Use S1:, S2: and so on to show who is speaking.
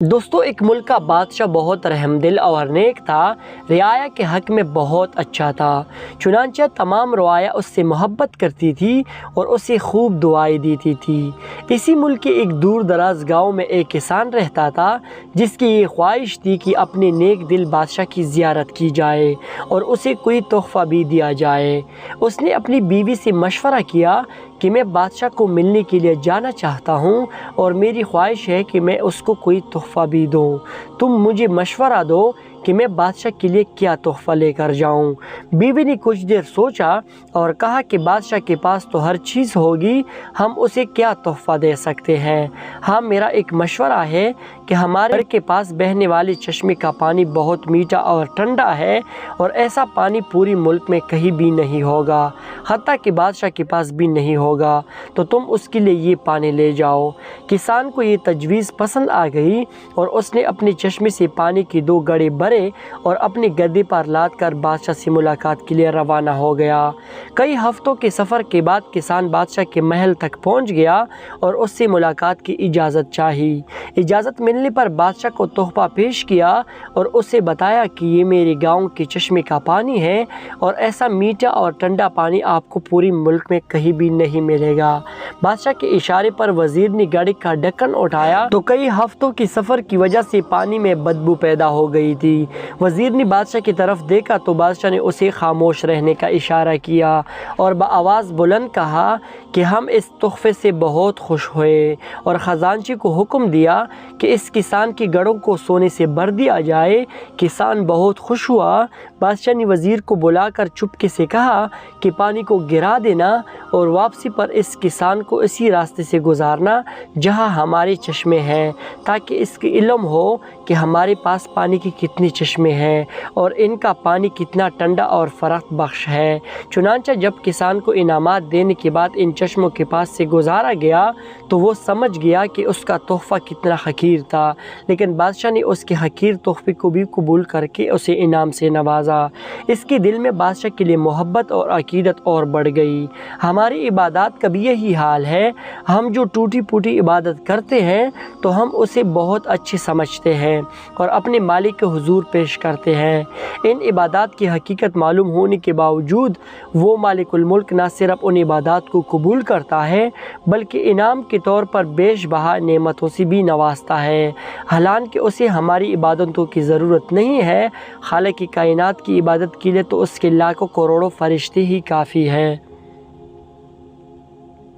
S1: دوستو، ایک ملک کا بادشاہ بہت رحم دل اور نیک تھا، رعایا کے حق میں بہت اچھا تھا۔ چنانچہ تمام رعایا اس سے محبت کرتی تھی اور اسے خوب دعائیں دیتی تھی۔ اسی ملک کے ایک دور دراز گاؤں میں ایک کسان رہتا تھا جس کی یہ خواہش تھی کہ اپنے نیک دل بادشاہ کی زیارت کی جائے اور اسے کوئی تحفہ بھی دیا جائے۔ اس نے اپنی بیوی سے مشورہ کیا کہ میں بادشاہ کو ملنے کے لیے جانا چاہتا ہوں اور میری خواہش ہے کہ میں اس کو کوئی تحفہ بھی دوں۔ تم مجھے مشورہ دو کہ میں بادشاہ کے لیے کیا تحفہ لے کر جاؤں۔ بیوی نے کچھ دیر سوچا اور کہا کہ بادشاہ کے پاس تو ہر چیز ہوگی، ہم اسے کیا تحفہ دے سکتے ہیں؟ ہاں، میرا ایک مشورہ ہے کہ ہمارے گھر کے پاس بہنے والے چشمے کا پانی بہت میٹھا اور ٹھنڈا ہے اور ایسا پانی پوری ملک میں کہیں بھی نہیں ہوگا، حتیٰ کہ بادشاہ کے پاس بھی نہیں ہوگا، تو تم اس کے لیے یہ پانی لے جاؤ۔ کسان کو یہ تجویز پسند آ گئی اور اس نے اپنے چشمے سے پانی کی 2 گڑھے بھرے اور اپنے گدھے پر لاد کر بادشاہ سے ملاقات کے لیے روانہ ہو گیا۔ کئی ہفتوں کے سفر کے بعد کسان بادشاہ کے محل تک پہنچ گیا اور اس سے ملاقات کی اجازت چاہی۔ اجازت ملنے پر بادشاہ کو تحفہ پیش کیا اور اسے بتایا کہ یہ میرے گاؤں کے چشمے کا پانی ہے اور ایسا میٹھا اور ٹھنڈا پانی آپ کو پوری ملک میں کہیں بھی نہیں ملے گا۔ بادشاہ کے اشارے پر وزیر نے گڑھے کا ڈھکن اٹھایا تو کئی ہفتوں کے سفر کی وجہ سے پانی میں بدبو پیدا ہو گئی تھی۔ وزیر نے بادشاہ کی طرف دیکھا تو بادشاہ نے اسے خاموش رہنے کا اشارہ کیا اور بآواز بلند کہا کہ ہم اس تحفے سے بہت خوش ہوئے، اور خزانچی کو حکم دیا کہ اس کسان کے گڑھوں کو سونے سے بھر دیا جائے۔ کسان بہت خوش ہوا۔ بادشاہ نے وزیر کو بلا کر چپکے سے کہا کہ پانی کو گرا دینا اور واپسی پر اس کسان کو اسی راستے سے گزارنا جہاں ہمارے چشمے ہیں، تاکہ اس کے علم ہو کہ ہمارے پاس پانی کے کتنے چشمے ہیں اور ان کا پانی کتنا ٹھنڈا اور فرحت بخش ہے۔ چنانچہ جب کسان کو انعامات دینے کے بعد ان چشموں کے پاس سے گزارا گیا تو وہ سمجھ گیا کہ اس کا تحفہ کتنا حقیر تھا، لیکن بادشاہ نے اس کے حقیر تحفے کو بھی قبول کر کے اسے انعام سے نوازا۔ اس کے دل میں بادشاہ کے لیے محبت اور عقیدت اور بڑھ گئی۔ ہماری عبادات کا بھی یہی حال ہے۔ ہم جو ٹوٹی پھوٹی عبادت کرتے ہیں تو ہم اسے بہت اچھی سمجھتے ہیں اور اپنے مالک کے حضور پیش کرتے ہیں۔ ان عبادات کی حقیقت معلوم ہونے کے باوجود وہ مالک الملک نہ صرف ان عبادات کو قبول کرتا ہے بلکہ انعام کے طور پر بیش بہا نعمتوں سے بھی نوازتا ہے، حالانکہ اسے ہماری عبادتوں کی ضرورت نہیں ہے۔ خالق کائنات کی عبادت کے لیے تو اس کے لاکھوں کروڑوں فرشتے ہی کافی ہیں۔